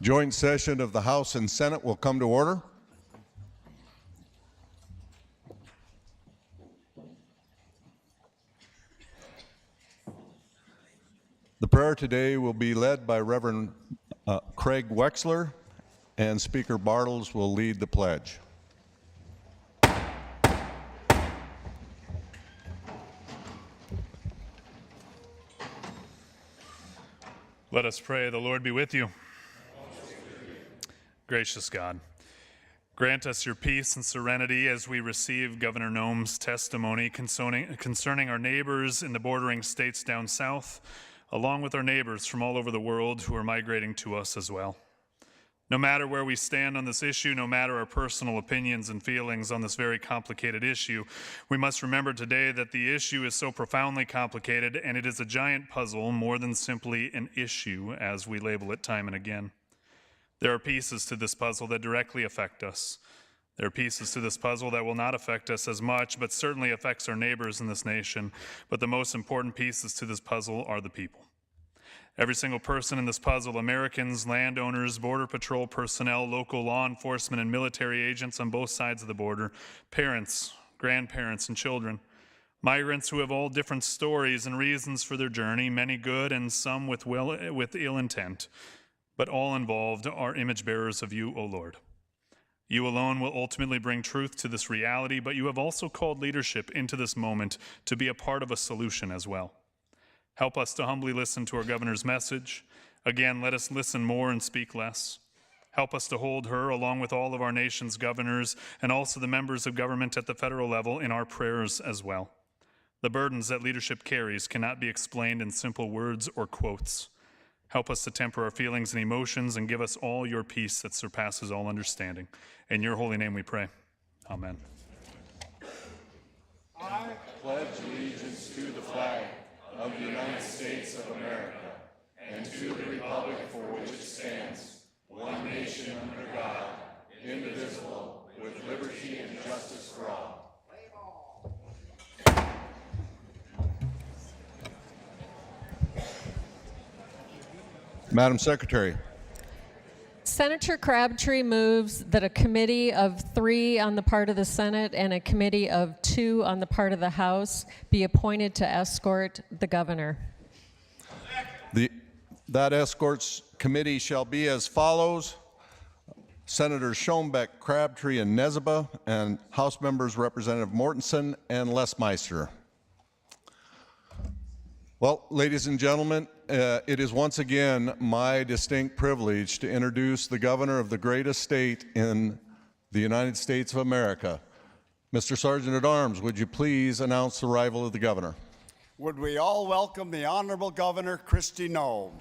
Joint session of the House and Senate will come to order. The prayer today will be led by Reverend Craig Wexler, and Speaker Bartles will lead the pledge. Let us pray. The Lord be with you. Gracious God, grant us your peace and serenity as we receive Governor Noem's testimony concerning our neighbors in the bordering states down south, along with our neighbors from all over the world who are migrating to us as well. No matter where we stand on this issue, no matter our personal opinions and feelings on this very complicated issue, we must remember today that the issue is so profoundly complicated, and it is a giant puzzle more than simply an issue, as we label it time and again. There are pieces to this puzzle that directly affect us. There are pieces to this puzzle that will not affect us as much, but certainly affects our neighbors in this nation. But the most important pieces to this puzzle are the people. Every single person in this puzzle, Americans, landowners, Border Patrol personnel, local law enforcement, and military agents on both sides of the border, parents, grandparents, and children, migrants who have all different stories and reasons for their journey, many good and some with ill intent, but all involved are image bearers of you, O Lord. You alone will ultimately bring truth to this reality, but you have also called leadership into this moment to be a part of a solution as well. Help us to humbly listen to our governor's message. Again, let us listen more and speak less. Help us to hold her, along with all of our nation's governors and also the members of government at the federal level, in our prayers as well. The burdens that leadership carries cannot be explained in simple words or quotes. Help us to temper our feelings and emotions and give us all your peace that surpasses all understanding. In your holy name we pray. Amen. I pledge allegiance to the flag of the United States of America and to the republic for which it stands, one nation under God, indivisible, with liberty and justice for all. Madam Secretary. Senator Crabtree moves that a committee of 3 on the part of the Senate and a committee of 2 on the part of the House be appointed to escort the governor. That escorts committee shall be as follows: Senators Schoenbeck, Crabtree, and Nezaba, and House members Representative Mortensen and Lesmeister. Well, ladies and gentlemen, it is once again my distinct privilege to introduce the governor of the greatest state in the United States of America. Mr. Sergeant at Arms, would you please announce the arrival of the governor? Would we all welcome the Honorable Governor Kristi Noem.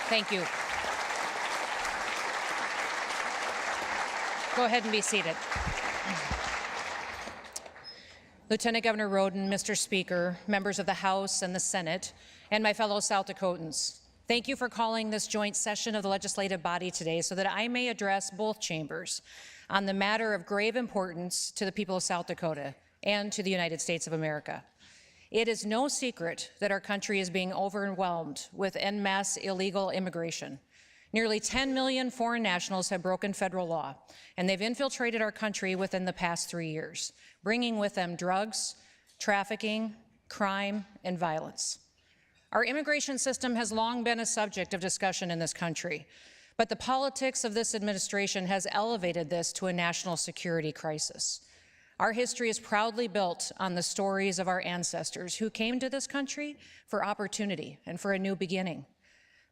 Thank you. Go ahead and be seated. Lieutenant Governor Roden, Mr. Speaker, members of the House and the Senate, and my fellow South Dakotans, thank you for calling this joint session of the legislative body today so that I may address both chambers on the matter of grave importance to the people of South Dakota and to the United States of America. It is no secret that our country is being overwhelmed with en masse illegal immigration. Nearly 10 million foreign nationals have broken federal law, and they've infiltrated our country within the past 3 years, bringing with them drugs, trafficking, crime, and violence. Our immigration system has long been a subject of discussion in this country, but the politics of this administration has elevated this to a national security crisis. Our history is proudly built on the stories of our ancestors who came to this country for opportunity and for a new beginning.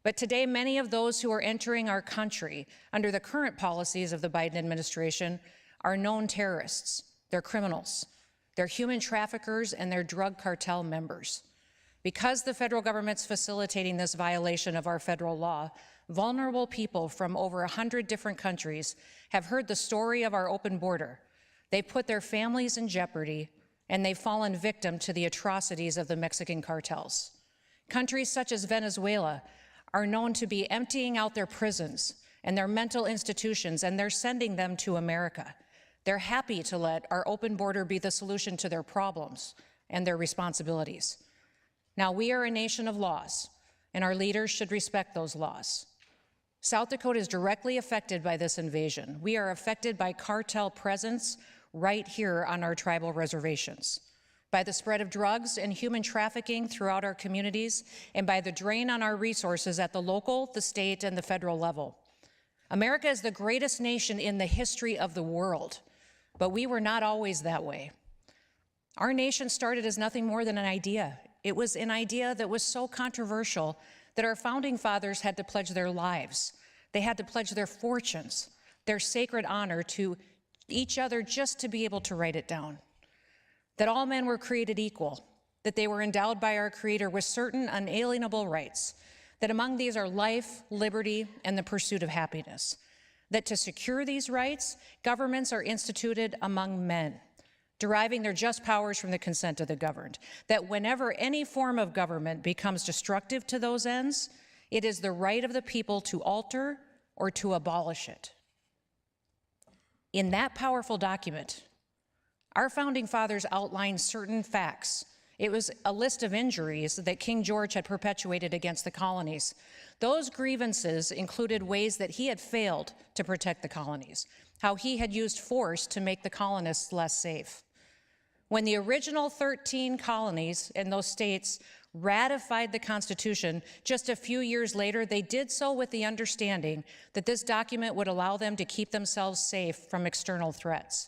But today, many of those who are entering our country under the current policies of the Biden administration are known terrorists, they're criminals, they're human traffickers, and they're drug cartel members. Because the federal government's facilitating this violation of our federal law, vulnerable people from over 100 different countries have heard the story of our open border. They put their families in jeopardy, and they've fallen victim to the atrocities of the Mexican cartels. Countries such as Venezuela are known to be emptying out their prisons and their mental institutions, and they're sending them to America. They're happy to let our open border be the solution to their problems and their responsibilities. Now, we are a nation of laws, and our leaders should respect those laws. South Dakota is directly affected by this invasion. We are affected by cartel presence right here on our tribal reservations, by the spread of drugs and human trafficking throughout our communities, and by the drain on our resources at the local, the state, and the federal level. America is the greatest nation in the history of the world, but we were not always that way. Our nation started as nothing more than an idea. It was an idea that was so controversial that our founding fathers had to pledge their lives. They had to pledge their fortunes, their sacred honor to each other just to be able to write it down. That all men were created equal, that they were endowed by our Creator with certain unalienable rights, that among these are life, liberty, and the pursuit of happiness. That to secure these rights, governments are instituted among men, deriving their just powers from the consent of the governed. That whenever any form of government becomes destructive to those ends, it is the right of the people to alter or to abolish it. In that powerful document, our founding fathers outlined certain facts. It was a list of injuries that King George had perpetuated against the colonies. Those grievances included ways that he had failed to protect the colonies, how he had used force to make the colonists less safe. When the original 13 colonies in those states ratified the Constitution, just a few years later, they did so with the understanding that this document would allow them to keep themselves safe from external threats.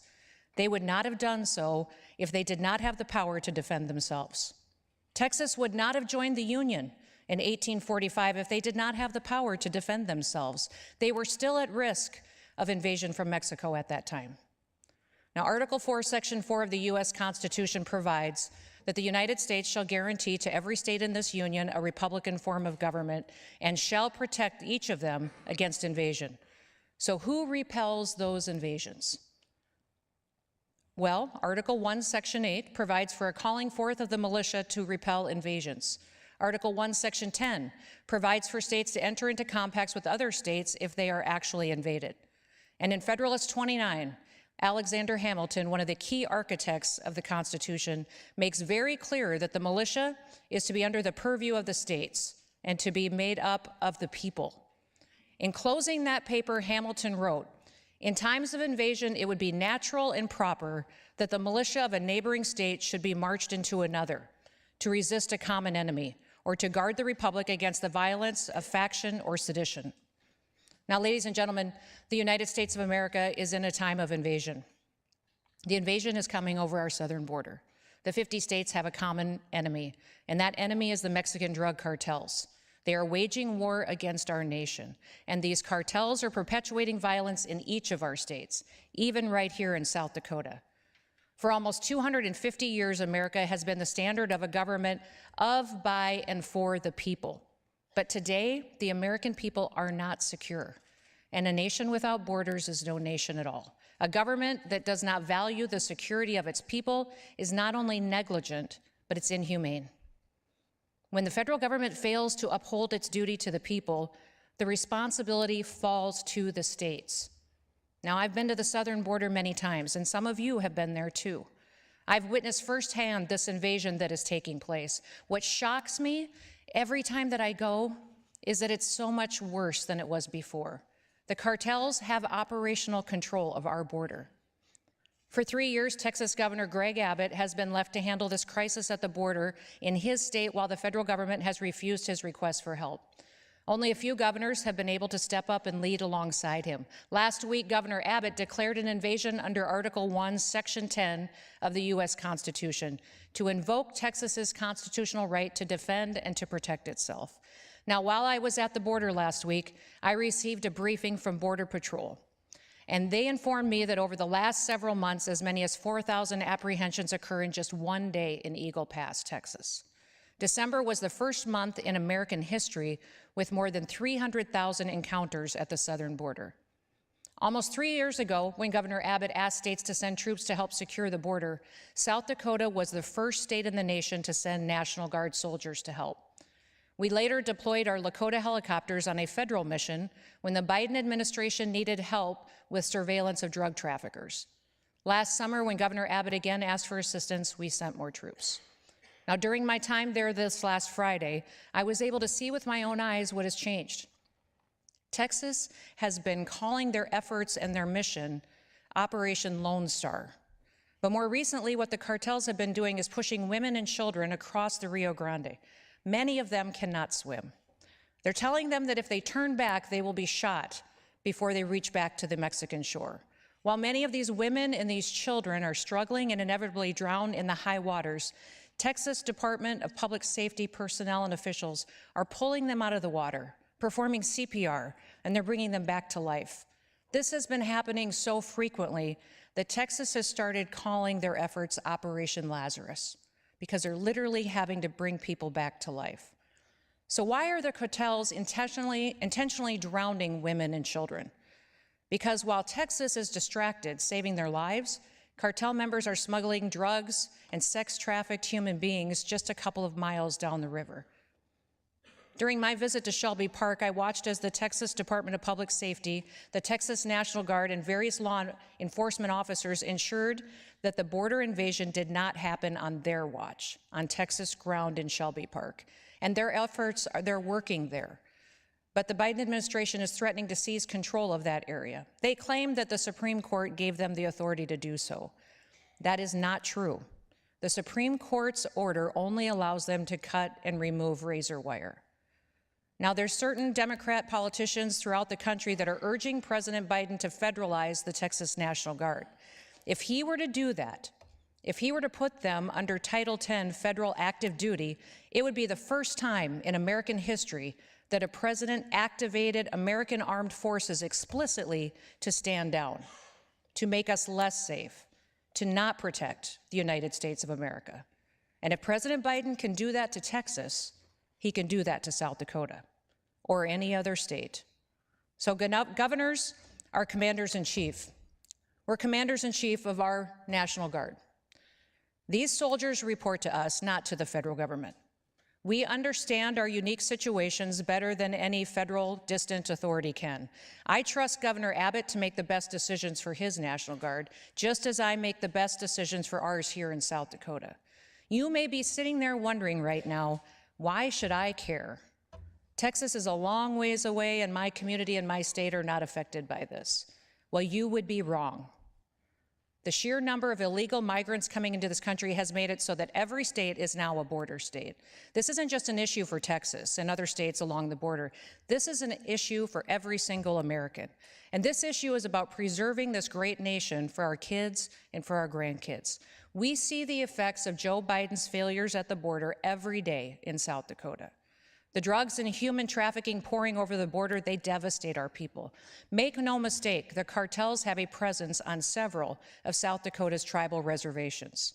They would not have done so if they did not have the power to defend themselves. Texas would not have joined the Union in 1845 if they did not have the power to defend themselves. They were still at risk of invasion from Mexico at that time. Now, Article 4, Section 4 of the U.S. Constitution provides that the United States shall guarantee to every state in this union a republican form of government and shall protect each of them against invasion. So who repels those invasions? Well, Article 1, Section 8 provides for a calling forth of the militia to repel invasions. Article 1, Section 10 provides for states to enter into compacts with other states if they are actually invaded. And in Federalist 29, Alexander Hamilton, one of the key architects of the Constitution, makes very clear that the militia is to be under the purview of the states and to be made up of the people. In closing that paper, Hamilton wrote, "In times of invasion, it would be natural and proper that the militia of a neighboring state should be marched into another to resist a common enemy or to guard the republic against the violence of faction or sedition." Now, ladies and gentlemen, the United States of America is in a time of invasion. The invasion is coming over our southern border. The 50 states have a common enemy, and that enemy is the Mexican drug cartels. They are waging war against our nation, and these cartels are perpetuating violence in each of our states, even right here in South Dakota. For almost 250 years, America has been the standard of a government of, by, and for the people. But today, the American people are not secure, and a nation without borders is no nation at all. A government that does not value the security of its people is not only negligent, but it's inhumane. When the federal government fails to uphold its duty to the people, the responsibility falls to the states. Now, I've been to the southern border many times, and some of you have been there too. I've witnessed firsthand this invasion that is taking place. What shocks me every time that I go is that it's so much worse than it was before. The cartels have operational control of our border. For 3 years, Texas Governor Greg Abbott has been left to handle this crisis at the border in his state while the federal government has refused his request for help. Only a few governors have been able to step up and lead alongside him. Last week, Governor Abbott declared an invasion under Article 1, Section 10 of the U.S. Constitution to invoke Texas's constitutional right to defend and to protect itself. Now, while I was at the border last week, I received a briefing from Border Patrol, and they informed me that over the last several months, as many as 4,000 apprehensions occur in just one day in Eagle Pass, Texas. December was the first month in American history with more than 300,000 encounters at the southern border. Almost 3 years ago, when Governor Abbott asked states to send troops to help secure the border, South Dakota was the first state in the nation to send National Guard soldiers to help. We later deployed our Lakota helicopters on a federal mission when the Biden administration needed help with surveillance of drug traffickers. Last summer, when Governor Abbott again asked for assistance, we sent more troops. Now, during my time there this last Friday, I was able to see with my own eyes what has changed. Texas has been calling their efforts and their mission Operation Lone Star. But more recently, what the cartels have been doing is pushing women and children across the Rio Grande. Many of them cannot swim. They're telling them that if they turn back, they will be shot before they reach back to the Mexican shore. While many of these women and these children are struggling and inevitably drown in the high waters, Texas Department of Public Safety personnel and officials are pulling them out of the water, performing CPR, and they're bringing them back to life. This has been happening so frequently that Texas has started calling their efforts Operation Lazarus, because they're literally having to bring people back to life. So why are the cartels intentionally drowning women and children? Because while Texas is distracted, saving their lives, cartel members are smuggling drugs and sex-trafficked human beings just a couple of miles down the river. During my visit to Shelby Park, I watched as the Texas Department of Public Safety, the Texas National Guard, and various law enforcement officers ensured that the border invasion did not happen on their watch, on Texas ground in Shelby Park. And their efforts, they're working there. But the Biden administration is threatening to seize control of that area. They claim that the Supreme Court gave them the authority to do so. That is not true. The Supreme Court's order only allows them to cut and remove razor wire. Now, there's certain Democrat politicians throughout the country that are urging President Biden to federalize the Texas National Guard. If he were to do that, if he were to put them under Title X federal active duty, it would be the first time in American history that a president activated American armed forces explicitly to stand down, to make us less safe, to not protect the United States of America. And if President Biden can do that to Texas, he can do that to South Dakota or any other state. So governors are commanders-in-chief. We're commanders-in-chief of our National Guard. These soldiers report to us, not to the federal government. We understand our unique situations better than any federal distant authority can. I trust Governor Abbott to make the best decisions for his National Guard, just as I make the best decisions for ours here in South Dakota. You may be sitting there wondering right now, why should I care? Texas is a long ways away, and my community and my state are not affected by this. Well, you would be wrong. The sheer number of illegal migrants coming into this country has made it so that every state is now a border state. This isn't just an issue for Texas and other states along the border. This is an issue for every single American. And this issue is about preserving this great nation for our kids and for our grandkids. We see the effects of Joe Biden's failures at the border every day in South Dakota. The drugs and human trafficking pouring over the border, they devastate our people. Make no mistake, the cartels have a presence on several of South Dakota's tribal reservations.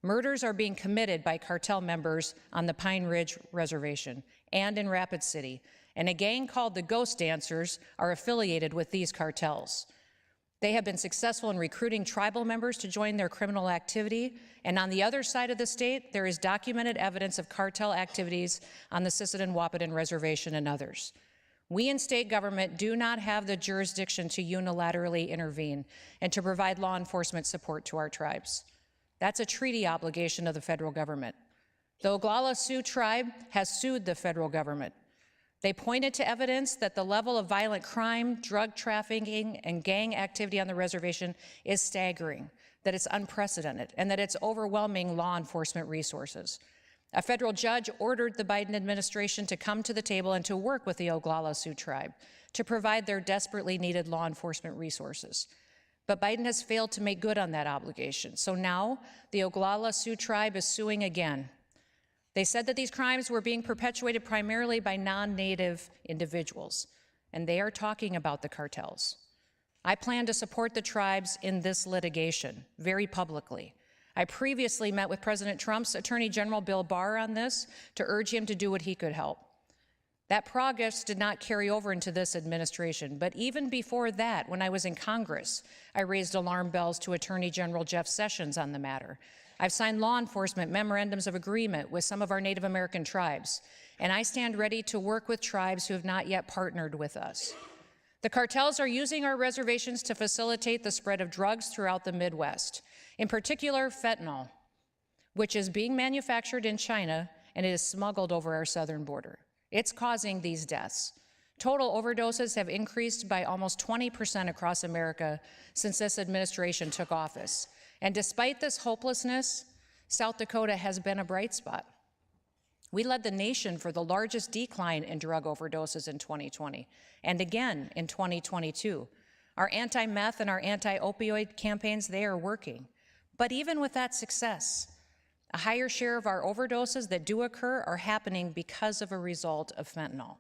Murders are being committed by cartel members on the Pine Ridge Reservation and in Rapid City, and a gang called the Ghost Dancers are affiliated with these cartels. They have been successful in recruiting tribal members to join their criminal activity, and on the other side of the state, there is documented evidence of cartel activities on the Sisseton-Wahpeton Reservation and others. We in state government do not have the jurisdiction to unilaterally intervene and to provide law enforcement support to our tribes. That's a treaty obligation of the federal government. The Oglala Sioux tribe has sued the federal government. They pointed to evidence that the level of violent crime, drug trafficking, and gang activity on the reservation is staggering, that it's unprecedented, and that it's overwhelming law enforcement resources. A federal judge ordered the Biden administration to come to the table and to work with the Oglala Sioux tribe to provide their desperately needed law enforcement resources. But Biden has failed to make good on that obligation. So now the Oglala Sioux tribe is suing again. They said that these crimes were being perpetuated primarily by non-native individuals, and they are talking about the cartels. I plan to support the tribes in this litigation very publicly. I previously met with President Trump's Attorney General Bill Barr on this to urge him to do what he could help. That progress did not carry over into this administration, but even before that, when I was in Congress, I raised alarm bells to Attorney General Jeff Sessions on the matter. I've signed law enforcement memorandums of agreement with some of our Native American tribes, and I stand ready to work with tribes who have not yet partnered with us. The cartels are using our reservations to facilitate the spread of drugs throughout the Midwest, in particular fentanyl, which is being manufactured in China and it is smuggled over our southern border. It's causing these deaths. Total overdoses have increased by almost 20% across America since this administration took office. And despite this hopelessness, South Dakota has been a bright spot. We led the nation for the largest decline in drug overdoses in 2020, and again in 2022. Our anti-meth and our anti-opioid campaigns, they are working. But even with that success, a higher share of our overdoses that do occur are happening because of a result of fentanyl.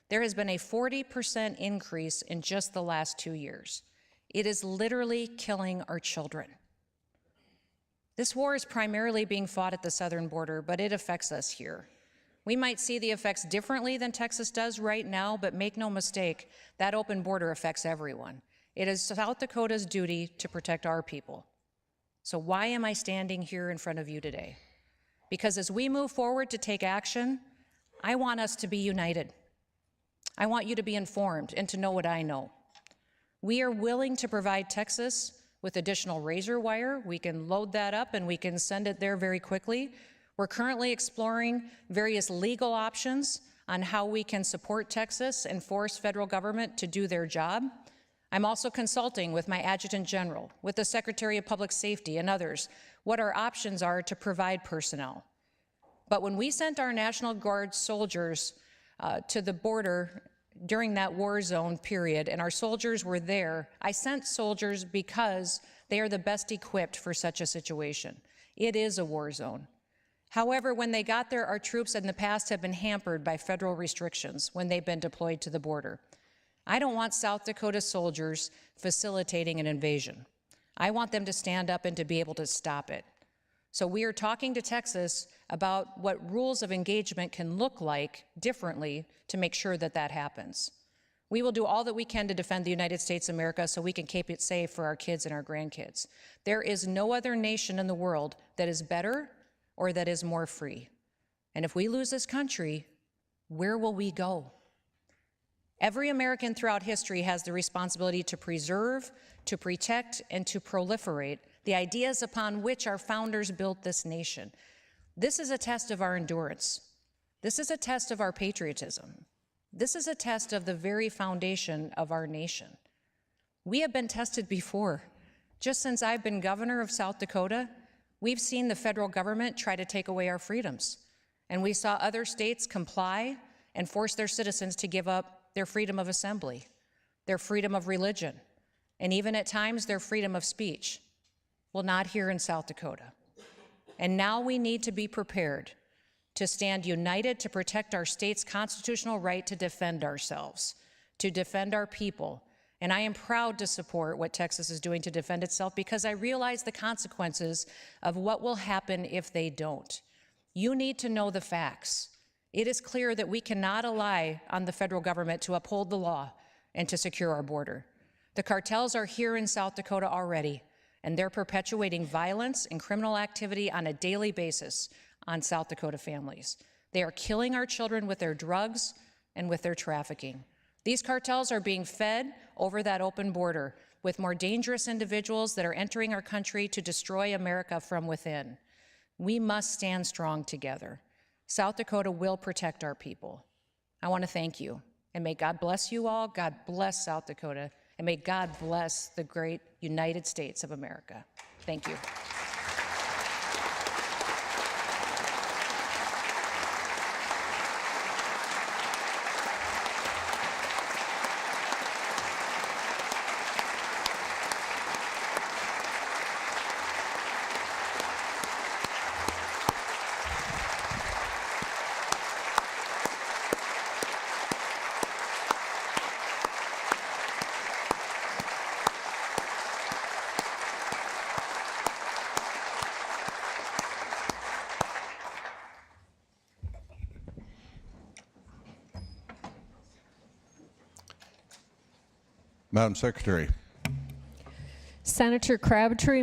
There has been a 40% increase in just the last 2 years. It is literally killing our children. This war is primarily being fought at the southern border, but it affects us here. We might see the effects differently than Texas does right now, but make no mistake, that open border affects everyone. It is South Dakota's duty to protect our people. So why am I standing here in front of you today? Because as we move forward to take action, I want us to be united. I want you to be informed and to know what I know. We are willing to provide Texas with additional razor wire. We can load that up and we can send it there very quickly. We're currently exploring various legal options on how we can support Texas and force federal government to do their job. I'm also consulting with my Adjutant General, with the Secretary of Public Safety and others, what our options are to provide personnel. But when we sent our National Guard soldiers to the border during that war zone period, and our soldiers were there, I sent soldiers because they are the best equipped for such a situation. It is a war zone. However, when they got there, our troops in the past have been hampered by federal restrictions when they've been deployed to the border. I don't want South Dakota soldiers facilitating an invasion. I want them to stand up and to be able to stop it. So we are talking to Texas about what rules of engagement can look like differently to make sure that that happens. We will do all that we can to defend the United States of America so we can keep it safe for our kids and our grandkids. There is no other nation in the world that is better or that is more free. And if we lose this country, where will we go? Every American throughout history has the responsibility to preserve, to protect, and to proliferate the ideas upon which our founders built this nation. This is a test of our endurance. This is a test of our patriotism. This is a test of the very foundation of our nation. We have been tested before. Just since I've been governor of South Dakota, we've seen the federal government try to take away our freedoms. And we saw other states comply and force their citizens to give up their freedom of assembly, their freedom of religion, and even at times their freedom of speech. Well, not here in South Dakota. And now we need to be prepared to stand united to protect our state's constitutional right to defend ourselves, to defend our people. And I am proud to support what Texas is doing to defend itself because I realize the consequences of what will happen if they don't. You need to know the facts. It is clear that we cannot rely on the federal government to uphold the law and to secure our border. The cartels are here in South Dakota already, and they're perpetuating violence and criminal activity on a daily basis on South Dakota families. They are killing our children with their drugs and with their trafficking. These cartels are being fed over that open border with more dangerous individuals that are entering our country to destroy America from within. We must stand strong together. South Dakota will protect our people. I want to thank you, and may God bless you all. God bless South Dakota, and may God bless the great United States of America. Thank you. Madam Secretary. Senator Crabtree